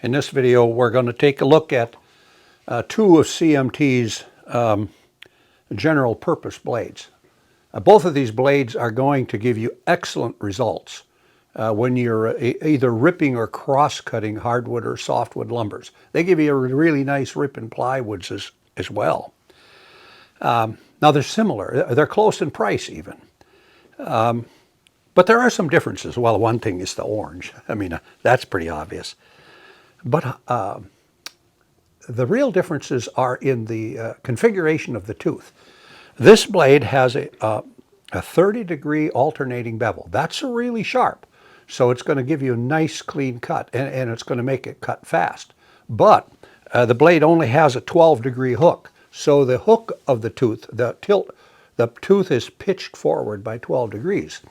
In this video, we're going to take a look at two of CMT's general purpose blades. Both of these blades are going to give you excellent results when you're either ripping or cross-cutting hardwood or softwood lumbers. They give you a really nice rip in plywoods as well. Now they're similar. They're close in price even. But there are some differences. Well, one thing is the orange. I mean, that's pretty obvious. But the real differences are in the configuration of the tooth. This blade has a 30-degree alternating bevel. That's really sharp. So it's going to give you a nice clean cut, and it's going to make it cut fast. But the blade only has a 12-degree hook. So the hook of the tooth, the tooth is pitched forward by 12 degrees.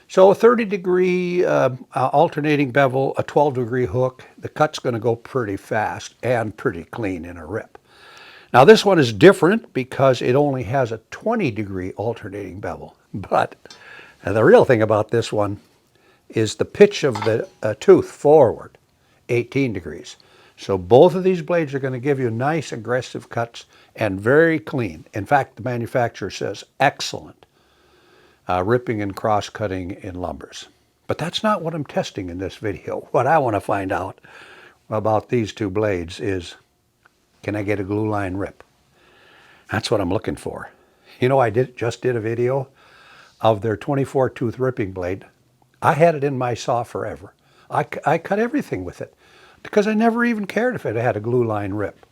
So a 30-degree alternating bevel, a 12-degree hook, the cut's going to go pretty fast and pretty clean in a rip. Now this one is different because it only has a 20-degree alternating bevel. But the real thing about this one is the pitch of the tooth forward, 18 degrees. So both of these blades are going to give you nice aggressive cuts and very clean. In fact, the manufacturer says excellent. Ripping and cross-cutting in lumbers. But that's not what I'm testing in this video. What I want to find out about these two blades is, can I get a glue line rip? That's what I'm looking for. You know, I just did a video of their 24-tooth ripping blade. I had it in my saw forever. I cut everything with it because I never even cared if it had a glue line rip.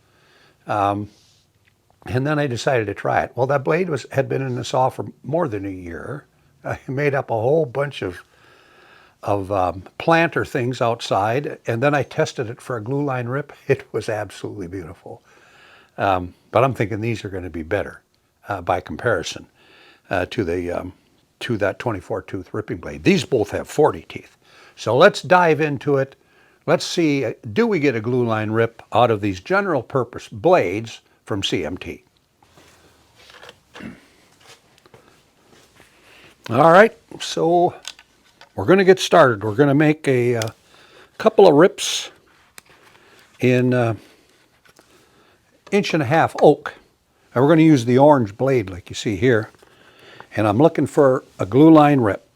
And then I decided to try it. Well, that blade had been in the saw for more than a year. I made up a whole bunch of planter things outside, and then I tested it for a glue line rip. It was absolutely beautiful. But I'm thinking these are going to be better by comparison to that 24-tooth ripping blade. These both have 40 teeth. So let's dive into it. Let's see, do we get a glue line rip out of these general purpose blades from CMT. All right, so we're going to get started. We're going to make a couple of rips in 1.5 inch oak. And we're going to use the orange blade like you see here. And I'm looking for a glue line rip.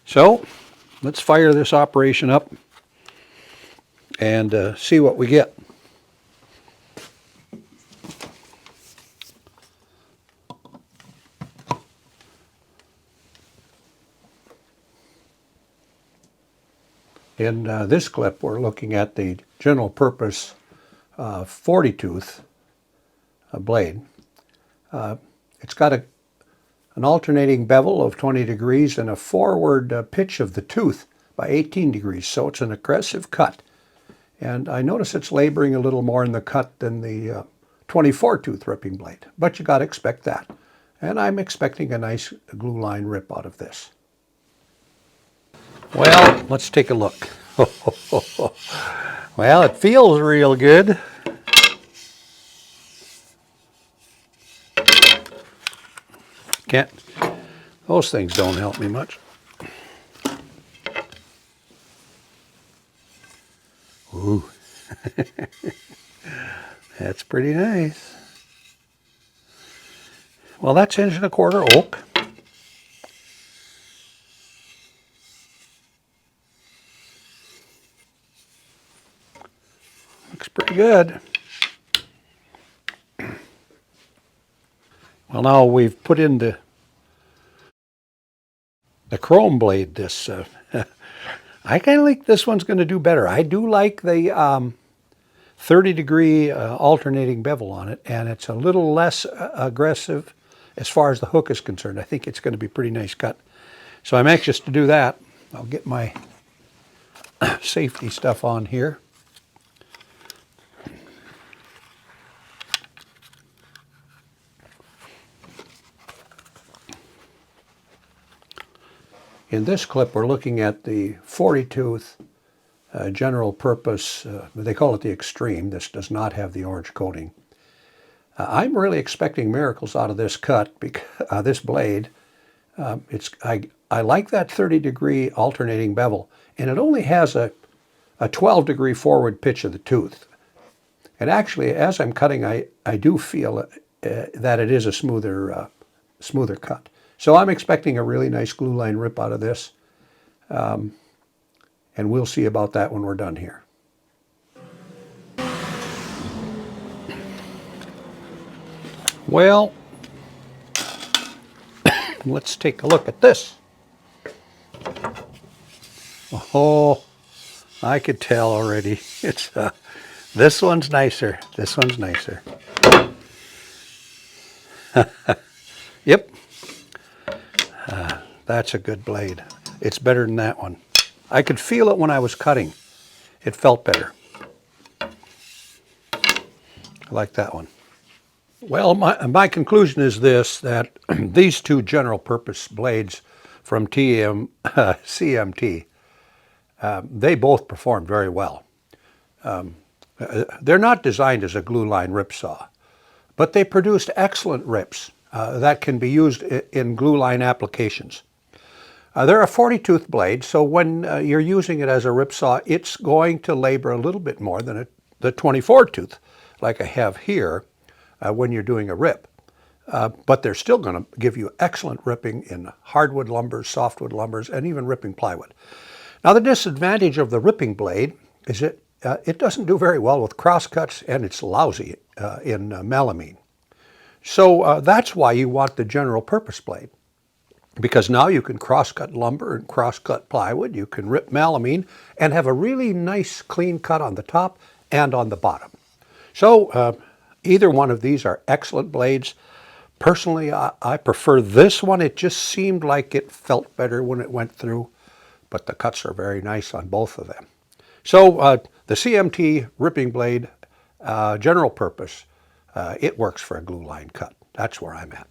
So let's fire this operation up and see what we get. In this clip, we're looking at the general purpose 40-tooth blade. It's got an alternating bevel of 20 degrees and a forward pitch of the tooth by 18 degrees, so it's an aggressive cut. And I notice it's laboring a little more in the cut than the 24-tooth ripping blade, but you got to expect that. And I'm expecting a nice glue line rip out of this. Well, let's take a look. Well, it feels real good. Those things don't help me much. Ooh. That's pretty nice. Well, that's 1.25 inch oak. Looks pretty good. Well, now we've put in the chrome blade. This I kind of think this one's going to do better. I do like the 30-degree alternating bevel on it, and it's a little less aggressive as far as the hook is concerned. I think it's going to be a pretty nice cut. So I'm anxious to do that. I'll get my safety stuff on here. In this clip, we're looking at the 40-tooth general purpose, they call it the Xtreme. This does not have the orange coating. I'm really expecting miracles out of this cut, because this blade. I like that 30-degree alternating bevel, and it only has a a 12-degree forward pitch of the tooth. And actually, as I'm cutting, I do feel that it is a smoother cut. So I'm expecting a really nice glue line rip out of this. And we'll see about that when we're done here. Well, let's take a look at this. Oh, I could tell already. It's this one's nicer. This one's nicer. Yep. That's a good blade. It's better than that one. I could feel it when I was cutting. It felt better. I like that one. Well, my conclusion is this, that these two general purpose blades from CMT, they both perform very well. They're not designed as a glue line rip saw, but they produced excellent rips that can be used in glue line applications. They're a 40-tooth blade, so when you're using it as a rip saw, it's going to labor a little bit more than the 24-tooth, like I have here, when you're doing a rip. But they're still going to give you excellent ripping in hardwood lumbers, softwood lumbers, and even ripping plywood. Now, the disadvantage of the ripping blade is it doesn't do very well with crosscuts, and it's lousy in melamine. So that's why you want the general purpose blade, because now you can crosscut lumber and crosscut plywood, you can rip melamine, and have a really nice clean cut on the top and on the bottom. So either one of these are excellent blades. Personally, I prefer this one. It just seemed like it felt better when it went through, but the cuts are very nice on both of them. So the CMT ripping blade, general purpose, it works for a glue line cut. That's where I'm at.